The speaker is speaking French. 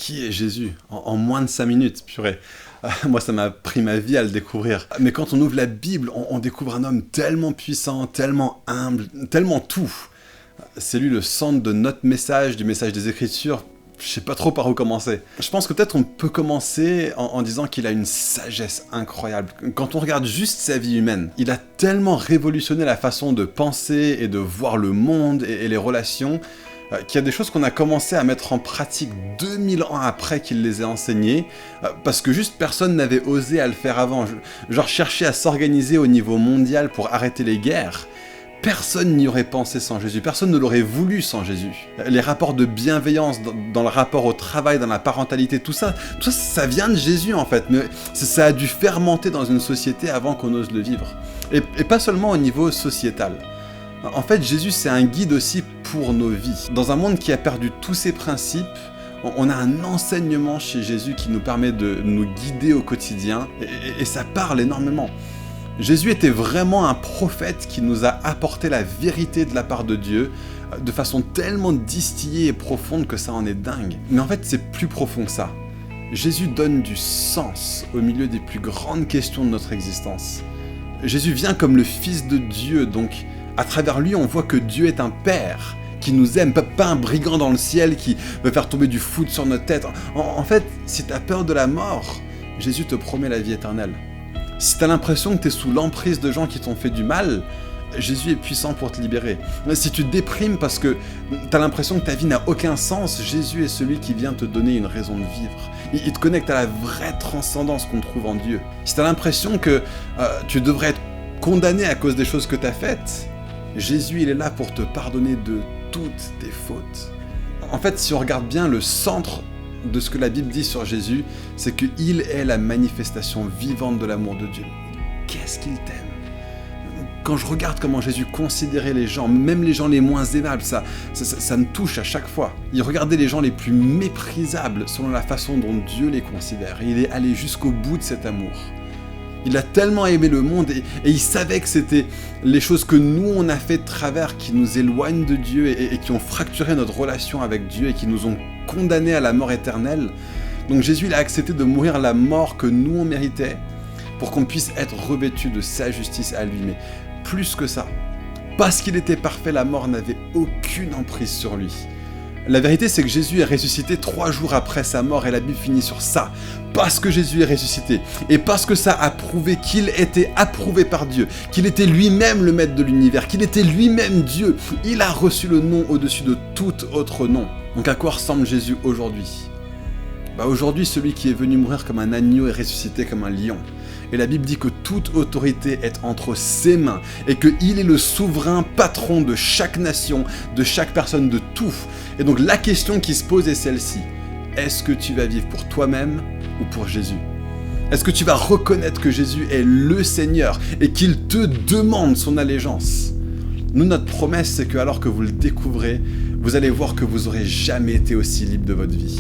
qui est Jésus en moins de 5 minutes, purée. Moi, ça m'a pris ma vie à le découvrir. Mais quand on ouvre la Bible, on découvre un homme tellement puissant, tellement humble, tellement tout. C'est lui le centre de notre message, du message des Écritures. Je sais pas trop par où commencer. Je pense que peut-être on peut commencer en disant qu'il a une sagesse incroyable. Quand on regarde juste sa vie humaine, il a tellement révolutionné la façon de penser et de voir le monde et les relations, qu'il y a des choses qu'on a commencé à mettre en pratique 2000 ans après qu'il les ait enseignées, parce que juste personne n'avait osé à le faire avant. Genre chercher à s'organiser au niveau mondial pour arrêter les guerres. Personne n'y aurait pensé sans Jésus, personne ne l'aurait voulu sans Jésus. Les rapports de bienveillance dans le rapport au travail, dans la parentalité, tout ça, ça vient de Jésus en fait, mais ça a dû fermenter dans une société avant qu'on ose le vivre. Et pas seulement au niveau sociétal. En fait, Jésus, c'est un guide aussi pour nos vies. Dans un monde qui a perdu tous ses principes, on a un enseignement chez Jésus qui nous permet de nous guider au quotidien, et ça parle énormément. Jésus était vraiment un prophète qui nous a apporté la vérité de la part de Dieu de façon tellement distillée et profonde que ça en est dingue. Mais en fait, c'est plus profond que ça. Jésus donne du sens au milieu des plus grandes questions de notre existence. Jésus vient comme le Fils de Dieu, donc à travers lui, on voit que Dieu est un Père qui nous aime, pas un brigand dans le ciel qui veut faire tomber du foudre sur notre tête. En fait, si tu as peur de la mort, Jésus te promet la vie éternelle. Si tu as l'impression que tu es sous l'emprise de gens qui t'ont fait du mal, Jésus est puissant pour te libérer. Si tu te déprimes parce que tu as l'impression que ta vie n'a aucun sens, Jésus est celui qui vient te donner une raison de vivre. Il te connecte à la vraie transcendance qu'on trouve en Dieu. Si tu as l'impression que tu devrais être condamné à cause des choses que tu as faites, Jésus il est là pour te pardonner de toutes tes fautes. En fait, si on regarde bien le centre de ce que la Bible dit sur Jésus, c'est qu'il est la manifestation vivante de l'amour de Dieu. Qu'est-ce qu'il t'aime? Quand je regarde comment Jésus considérait les gens, même les gens les moins aimables, ça me touche à chaque fois. Il regardait les gens les plus méprisables selon la façon dont Dieu les considère. Il est allé jusqu'au bout de cet amour. Il a tellement aimé le monde et il savait que c'était les choses que nous on a fait de travers qui nous éloignent de Dieu et qui ont fracturé notre relation avec Dieu et qui nous ont condamnés à la mort éternelle. Donc Jésus il a accepté de mourir la mort que nous on méritait pour qu'on puisse être revêtus de sa justice à lui. Mais plus que ça, parce qu'il était parfait, la mort n'avait aucune emprise sur lui. La vérité, c'est que Jésus est ressuscité 3 jours après sa mort et la Bible finit sur ça. Parce que Jésus est ressuscité et parce que ça a prouvé qu'il était approuvé par Dieu, qu'il était lui-même le maître de l'univers, qu'il était lui-même Dieu, il a reçu le nom au-dessus de tout autre nom. Donc à quoi ressemble Jésus aujourd'hui ? Aujourd'hui, celui qui est venu mourir comme un agneau est ressuscité comme un lion. Et la Bible dit que toute autorité est entre ses mains et qu'il est le souverain patron de chaque nation, de chaque personne, de tout. Et donc la question qui se pose est celle-ci. Est-ce que tu vas vivre pour toi-même ou pour Jésus ? Est-ce que tu vas reconnaître que Jésus est le Seigneur et qu'il te demande son allégeance ? Nous, notre promesse, c'est que alors que vous le découvrez, vous allez voir que vous n'aurez jamais été aussi libre de votre vie.